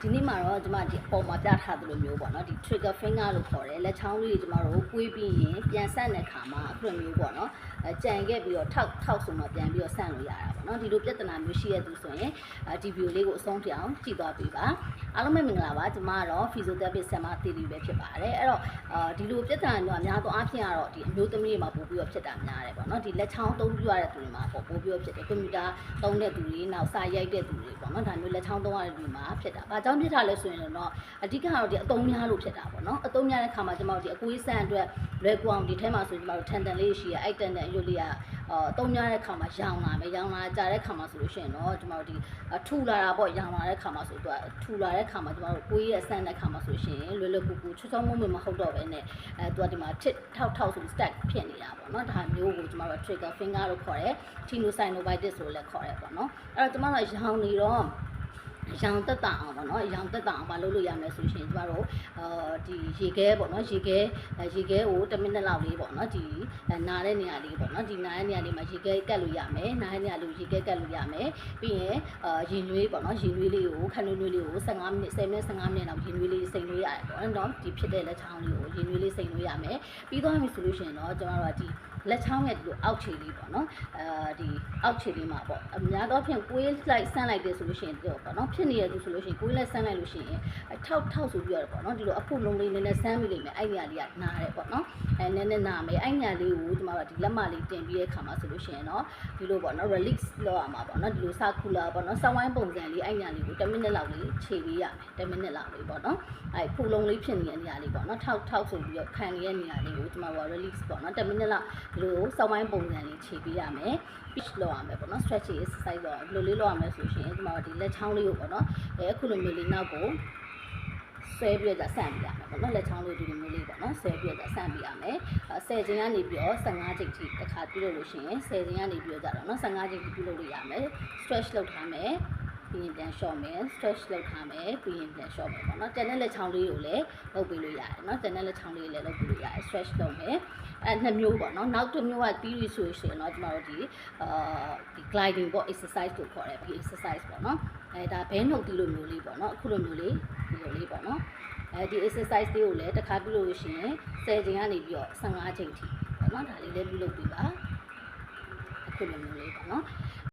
ဒီနေ့မှာတော့ကျမဒီအပေါ်မှာပြထားသလိုမျိုးပေါ့နော်ဒီ trigger finger လို့ခေါ်တယ်လက်ချောင်းလေးတွေကျမတို့ကွေးပြီးရင်ပြန်ဆန့်တဲ့ခါမှာအခုလိုမျိုးပေါ့နော်ကြံခဲ့ပြီးတော့ထောက်ဆိုမှပြန်ပြီးတော့ဆန့်လို့ရတာပေါ့နော်ဒီလိုပြဿနာမျိုးရှိရသူဆိုရင်ဒီဗီဒီယိုလေးကိုအဆုံးထိအောင်ကြည့်သွားပေးပါအားလုံးပဲမင်္ဂလာပါကျမကတော့ physiotherapy ဆရာမတီတီပဲဖြစ်ပါတယ်အဲ့တော့ဒီလိုပြဿနာမျိုးအများသောအားဖြင့်ကတော့ဒီအမျိုးသမီးတွေမှာပို့ပြီးတော့ဖြစ်တာများတယ်ပေါ့နော်ဒီလက်ချောင်းသုံးပြရတဲ့သူတွေမှာပို့ပြီးတော့ဖြစ်တယ်ကွန်ပျူတာသုံးတဲ့သူတွေနောက်စာရိုက်တဲ့သူတွေပေါ့နော်ဒါမျိုးလက်ချောင်းသုံးရတဲ့သူတွေမှာဖြစ်တာဘာကြောင့်ဖြစ်တာလဲဆိုရင်တော့အဓိကတော့ဒီအသုံးများလို့ဖြစ်တာပေါ့နော်အသုံးများတဲ့ခါမှာကျမတို့ဒီအကွေးဆန့်အတွက်လွယ်ကူအောင်ဒီထဲမှာဆိုကျမတို့ထန်တန်လေးရှိရအဲ့တန်တန်အယုတ်လေးကသုံးများတဲ့ခါမှာရောင်လာမယ်ရောင်လာကြတဲ့ခါမှာဆိုလို့ရှိရင်တော့ကျမတို့ဒီထူလာတာပေါ့ရောင်လာတဲ့ခါမှာဆိုတော့ထူလာတဲ့ခါမှာကျမတို့ကိုယ်ရဲ့ဆန့်တဲ့ခါမှာဆိုလို့ရှိရင်လွယ်လွယ်ကူကူချွတ်ချောင်းမုံမဟုတ်တော့ပဲနဲ့သူကဒီမှာထောက်ဆို stack ဖြစ်နေတာပေါ့နော်ဒါမျိုးကိုကျမတို့ trigger finger လို့ခေါ်တယ် tenosynovitis လို့လည်းခေါ်တယ်ပေါ့နော်အဲ့တော့ကျမတို့ရောင်နေတော့ရောင်တက်တာအောင်ပေါ့နော်ရောင်တက်တာအောင်မလုပ်လို့ရမယ်ဆိုရှင်ကျမတို့ဒီရေခဲပေါ့နော်ရေခဲကို10မိနစ်လောက်လေးပေါ့နော်ဒီနားတဲ့နေရာလေးပေါ့နော်ဒီနားတဲ့နေရာလေးမှာရေခဲကတ်လို့ရမယ်နားတဲ့နေရာလေးကိုရေခဲကတ်လို့ရမယ်ပြီးရင်ရင်နွေးပေါ့နော်ရင်နွေးလေးကိုခဏနွေးလေးကို15မိနစ်10မိနစ်15မိနစ်လောက်ရင်နွေးလေးစိမ်လို့ရတယ်ပေါ့နော်ဒီဖြစ်တဲ့လက်ချောင်းလေးကိုရင်နွေးလေးစိမ်လို့ရမယ်ပြီးသွားပြီဆိုလို့ရှိရင်တော့ကျမတို့ကဒီလက်ချောင်းရဲ့ဒီလိုအောက်ခြေလေးပေါ့နော်ဒီအောက်ခြေလေးမှာပေါ့အများသောဖြင့်ကိုယ်လိုက်ဆန်းလိုက်တယ်ဆိုလို့ရှိရင်တော့ပေါ့နော်ဖြစ်နေရသူဆိုလို့ရှိရင်ကိုယ်လိုက်ဆန်းလိုက်လို့ရှိရင်ထောက်ဆိုပြီးတော့ပေါ့နော်ဒီလိုအဖုလုံးလေးနည်းနည်းဆန်းပြီးလိမ့်မယ်အဲ့ညာလေးကနားတယ်ပေါ့နော်နည်းနည်းနားမယ်အဲ့ညာလေးကိုကျမတို့ဒီလက်မလေးတင်ပြီးတဲ့ခါမှာဆိုလို့ရှိရင်တော့ဒီလိုပေါ့နော် release လုပ်ရမှာပေါ့နော်ဒီလို circular ပေါ့နော်ဆောင်းဝိုင်းပုံစံလေးအဲ့ညာလေးကို10မိနစ်လောက်လေးခြေပေးရမယ်10မိနစ်လောက်လေးပေါ့နော်အဲ့ဖုလုံးလေးဖြစ်နေတဲ့နေရာလေးပေါ့နော်ထောက်ဆိုပြီးတော့ခံနေတဲ့နေရာလေးကိုကျမတို့ release ပေါ့နော်10မိနစ်လောက်ဒီလိုဆောင်းဝိုင်းပုံစံလေးခြေပေးရမယ် pitch လုပ်ရမယ်ပေါ့နော် stretching exercise လုပ်ရမယ်ဒီလိုလေးလုပ်ရမယ်ဆိုရှင်ကျမတို့ဒီလက်ချောင်းလေးကိုပေါ့နော်အခုလိုမျိုးလေးနောက်ကိုဆွဲပြီးတော့ဆန့်ပြရမယ်ပေါ့နော်လက်ချောင်းလေးဒီလိုမျိုးလေးပေါ့နော်ဆွဲပြီးတော့ဆန့်ပြရမယ်10ချိန်ကနေပြီးတော့15ချိန်ထိတစ်ခါပြုလုပ်လို့ရှိရင်10ချိန်ကနေပြီးတော့ကြတော့နော်15ချိန်ထိပြုလုပ်လို့ရမယ် stretch လုပ်ထားမယ်ပြီးရင်ပြန်လျှော့မယ် stretch လုပ်ထားမယ်ပြီးရင်ပြန်လျှော့မယ်ပေါ့နော်ကျန်တဲ့လက်ချောင်းလေးကိုလည်းလုပ်ပေးလို့ရတယ်နော်ကျန်တဲ့လက်ချောင်းလေးလည်းလုပ်ပေးလို့ရတယ် stretch လုပ်မယ်နှစ်မျိုးပေါ့နော်နောက်တစ်မျိုးကပြီးပြီဆိုရင်တော့ကျမတို့ဒီ gliding ပေါ့ exercise ကိုခေါ်တယ်ဒီ exercise ပေါ့နော်ဒါဘဲနှုတ်တီးလိုမျိုးလေးပေါ့နော်အခုလိုမျိုးလေးဒီလိုလေးပေါ့နော်ဒီ exercise လေးကိုလည်းတစ်ခါပြုလုပ်လို့ရှိရင်10ချိန်ကနေပြီးတော့15ချိန်ထိပေါ့နော်ဒါလေးလည်းပြုလုပ်ပေးပါအခုလိုမျိုးလေးပေါ့နော်